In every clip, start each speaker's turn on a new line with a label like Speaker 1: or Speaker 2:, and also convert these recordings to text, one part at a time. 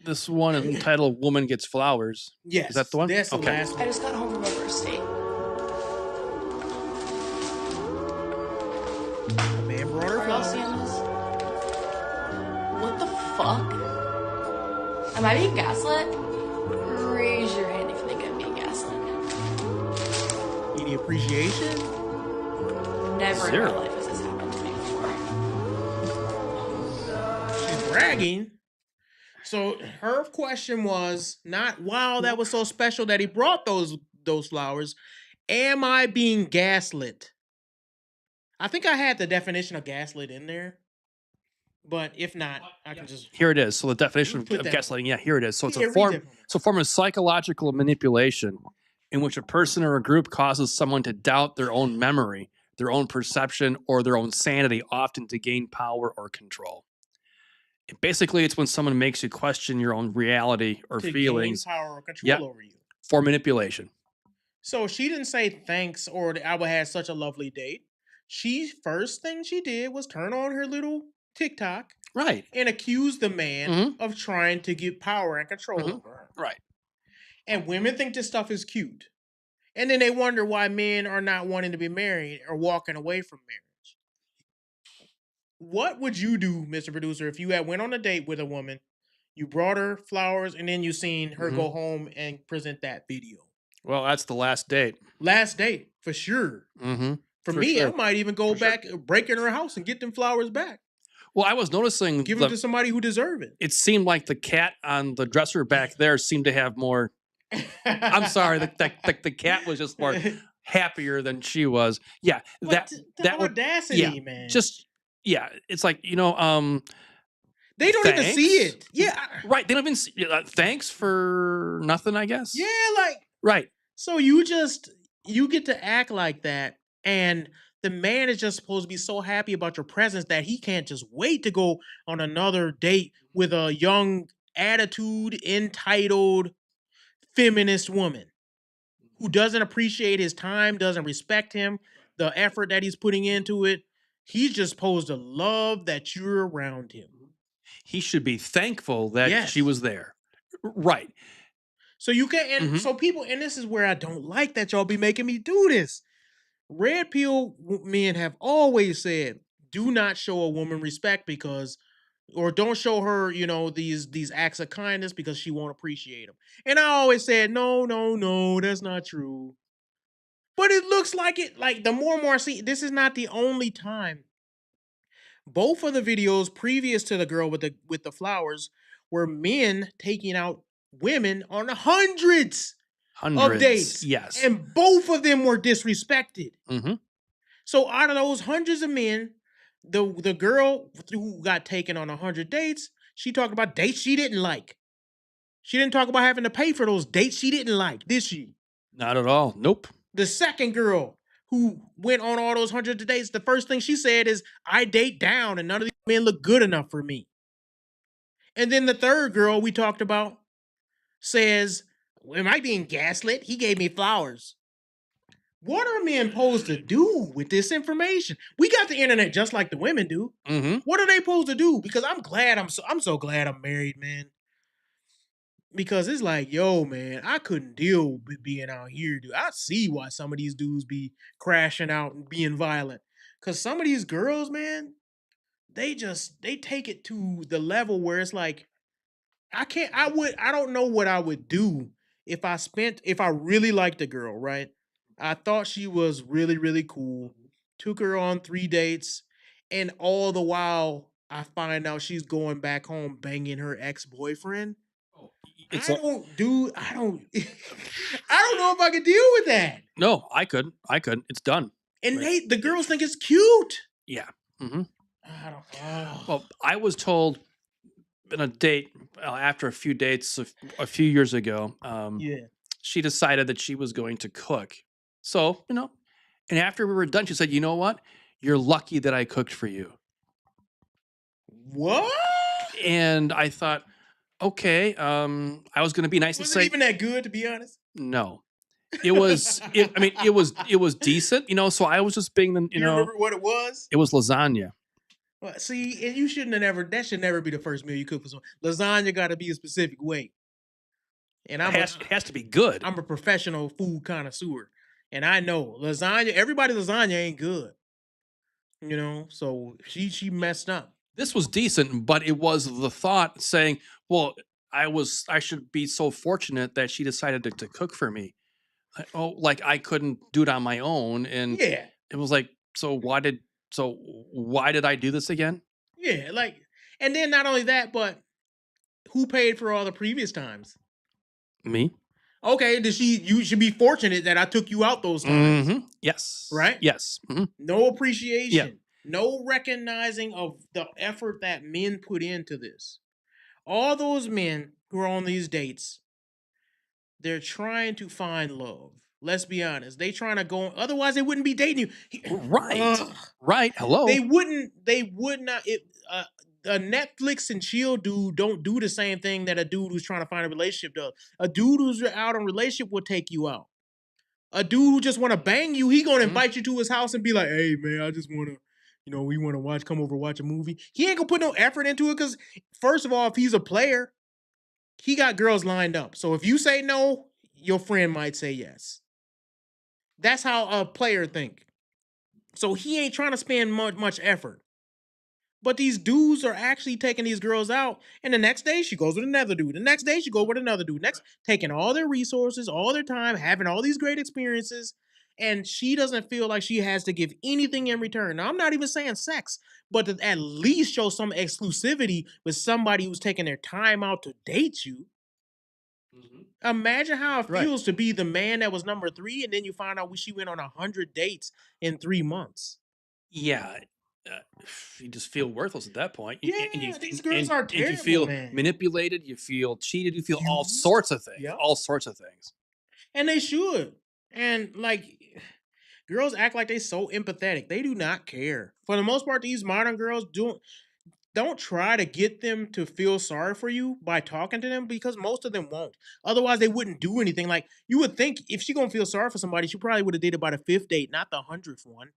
Speaker 1: This one is entitled "Woman Gets Flowers." Is that
Speaker 2: Yes,
Speaker 1: the one?
Speaker 2: that's the
Speaker 1: Okay.
Speaker 2: last
Speaker 3: I
Speaker 2: one.
Speaker 3: just got home from my first date.
Speaker 2: The man brought her
Speaker 3: Are y'all
Speaker 2: flowers.
Speaker 3: seeing this? What the fuck? Am I being gaslit? Raise your hand if you think I'm being gaslit.
Speaker 2: Any appreciation?
Speaker 3: Never in
Speaker 1: Zero.
Speaker 3: my life has this happened to me before.
Speaker 2: She's bragging. So her question was not, wow, that was so special that he brought those flowers. Am I being gaslit? I think I had the definition of gaslit in there. But if not, I can just
Speaker 1: Here it is. So the definition of
Speaker 2: Put that
Speaker 1: gaslighting. Yeah, here it is. So it's
Speaker 2: Yeah,
Speaker 1: a
Speaker 2: read
Speaker 1: form.
Speaker 2: that for me.
Speaker 1: It's a form of psychological manipulation in which a person or a group causes someone to doubt their own memory, their own perception, or their own sanity, often to gain power or control. Basically, it's when someone makes you question your own reality or
Speaker 2: to
Speaker 1: feelings.
Speaker 2: gain power or control
Speaker 1: Yeah.
Speaker 2: over you.
Speaker 1: For manipulation.
Speaker 2: So she didn't say thanks or I would have such a lovely date. She first thing she did was turn on her little TikTok
Speaker 1: Right.
Speaker 2: and accuse the man
Speaker 1: Mhm.
Speaker 2: of trying to get power and control
Speaker 1: Mhm.
Speaker 2: over her.
Speaker 1: Right.
Speaker 2: And women think this stuff is cute. And then they wonder why men are not wanting to be married or walking away from marriage. What would you do, Mr. Producer, if you had went on a date with a woman, you brought her flowers, and then you seen her go home and present that video?
Speaker 1: Well, that's the last date.
Speaker 2: Last date, for sure.
Speaker 1: Mm-hmm.
Speaker 2: For
Speaker 1: For
Speaker 2: me, I
Speaker 1: sure.
Speaker 2: might even go
Speaker 1: For sure.
Speaker 2: back, break in her house and get them flowers back.
Speaker 1: Well, I was noticing
Speaker 2: Give them to somebody who deserve it.
Speaker 1: it seemed like the cat on the dresser back there seemed to have more. I'm sorry, the cat was just more happier than she was. Yeah,
Speaker 2: But the
Speaker 1: that would
Speaker 2: audacity, man.
Speaker 1: just it's like
Speaker 2: they don't even see it. Yeah,
Speaker 1: right. They don't even see, thanks for nothing, I guess.
Speaker 2: yeah, like
Speaker 1: Right.
Speaker 2: so you get to act like that, and the man is just supposed to be so happy about your presence that he can't just wait to go on another date with a young, attitude, entitled, feminist woman who doesn't appreciate his time, doesn't respect him, the effort that he's putting into it. He's just supposed to love that you're around him.
Speaker 1: He should be thankful that she was there. Right.
Speaker 2: So you can, and so people, and this is where I don't like that y'all be making me do this. Red pill men have always said, do not show a woman respect because, or don't show her, these acts of kindness because she won't appreciate them. And I always said, no, that's not true. But it looks like it. Like the more and more I see, this is not the only time. Both of the videos previous to the girl with the flowers were men taking out women on hundreds of dates.
Speaker 1: Yes.
Speaker 2: And both of them were disrespected.
Speaker 1: Mm-hmm.
Speaker 2: So out of those hundreds of men, the girl who got taken on 100 dates, she talked about dates she didn't like. She didn't talk about having to pay for those dates she didn't like, did she?
Speaker 1: Not at all. Nope.
Speaker 2: The second girl who went on all those hundreds of dates, the first thing she said is, I date down and none of these men look good enough for me. And then the third girl we talked about says, am I being gaslit? He gave me flowers. What are men supposed to do with this information? We got the internet just like the women do.
Speaker 1: Mm-hmm.
Speaker 2: What are they supposed to do? Because I'm so glad I'm married, man. Because it's like, yo, man, I couldn't deal with being out here, dude. I see why some of these dudes be crashing out and being violent. Because some of these girls, man, they take it to the level where it's like, I don't know what I would do if I really liked a girl, right? I thought she was really, really cool. Took her on 3 dates, and all the while I find out she's going back home banging her ex-boyfriend. I don't I don't know if I could deal with that.
Speaker 1: No, I couldn't. It's done.
Speaker 2: And the girls think it's cute.
Speaker 1: Yeah. Mm-hmm.
Speaker 2: I don't.
Speaker 1: Well, I was told in a date after a few dates a few years ago. She decided that she was going to cook. So, and after we were done, she said, "You know what? You're lucky that I cooked for you."
Speaker 2: What?
Speaker 1: And I thought, okay, I was going to be nice and say,
Speaker 2: was it even that good, to be honest?
Speaker 1: No, it was. It was decent, So I was just being the,
Speaker 2: you remember what it was?
Speaker 1: It was lasagna.
Speaker 2: Well, see, and you shouldn't have never. That should never be the first meal you cook for someone. Lasagna got to be a specific way. And
Speaker 1: It has to be good.
Speaker 2: I'm a professional food connoisseur, and I know lasagna. Everybody lasagna ain't good, you know. So she messed up.
Speaker 1: This was decent, but it was the thought saying, "Well, I should be so fortunate that she decided to cook for me. Like I couldn't do it on my own." And
Speaker 2: Yeah,
Speaker 1: it was like, so why did I do this again?
Speaker 2: yeah. Like, and then not only that, but who paid for all the previous times?
Speaker 1: Me?
Speaker 2: Okay, you should be fortunate that I took you out those times.
Speaker 1: Yes.
Speaker 2: Right?
Speaker 1: Yes.
Speaker 2: No appreciation. No recognizing of the effort that men put into this. All those men who are on these dates, they're trying to find love. Let's be honest. They trying to go. Otherwise, they wouldn't be dating you.
Speaker 1: Right. Right. Hello.
Speaker 2: They wouldn't. They would not. A Netflix and chill dude don't do the same thing that a dude who's trying to find a relationship does. A dude who's out in a relationship will take you out. A dude who just want to bang you, he gonna invite you to his house and be like, "Hey man, I just want to, we want to come over watch a movie." He ain't gonna put no effort into it because, first of all, if he's a player, he got girls lined up. So if you say no, your friend might say yes. That's how a player think. So he ain't trying to spend much effort. But these dudes are actually taking these girls out, and the next day she goes with another dude. The next day she goes with another dude. Next, taking all their resources, all their time, having all these great experiences, and she doesn't feel like she has to give anything in return. Now, I'm not even saying sex, but to at least show some exclusivity with somebody who's taking their time out to date you. Imagine how it feels to be the man that was number 3, and then you find out she went on 100 dates in 3 months.
Speaker 1: Yeah. You just feel worthless at that point.
Speaker 2: Yeah, these girls are terrible,
Speaker 1: you feel
Speaker 2: man.
Speaker 1: manipulated. You feel cheated. You feel all sorts of things.
Speaker 2: Yep.
Speaker 1: All sorts of things.
Speaker 2: And they should. And like, girls act like they so empathetic. They do not care. For the most part, these modern girls don't try to get them to feel sorry for you by talking to them, because most of them won't. Otherwise, they wouldn't do anything. Like, you would think if she gonna feel sorry for somebody, she probably would have did it by the 5th date, not the 100th one.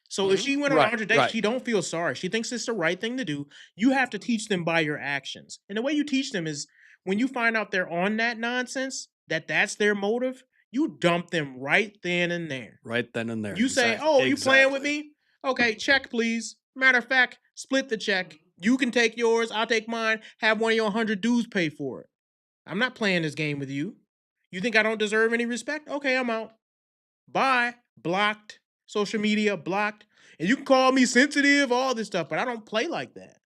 Speaker 2: So if she went on 100 dates, she don't feel sorry. She thinks it's the right thing to do. You have to teach them by your actions. And the way you teach them is when you find out they're on that nonsense, that's their motive, you dump them right then and there.
Speaker 1: Right then and there.
Speaker 2: You say, "Oh, you playing with me? Okay, check, please. Matter of fact, split the check. You can take yours, I'll take mine. Have one of your 100 dudes pay for it. I'm not playing this game with you. You think I don't deserve any respect? Okay, I'm out. Bye. Blocked. Social media blocked. And you can call me sensitive, all this stuff, but I don't play like that.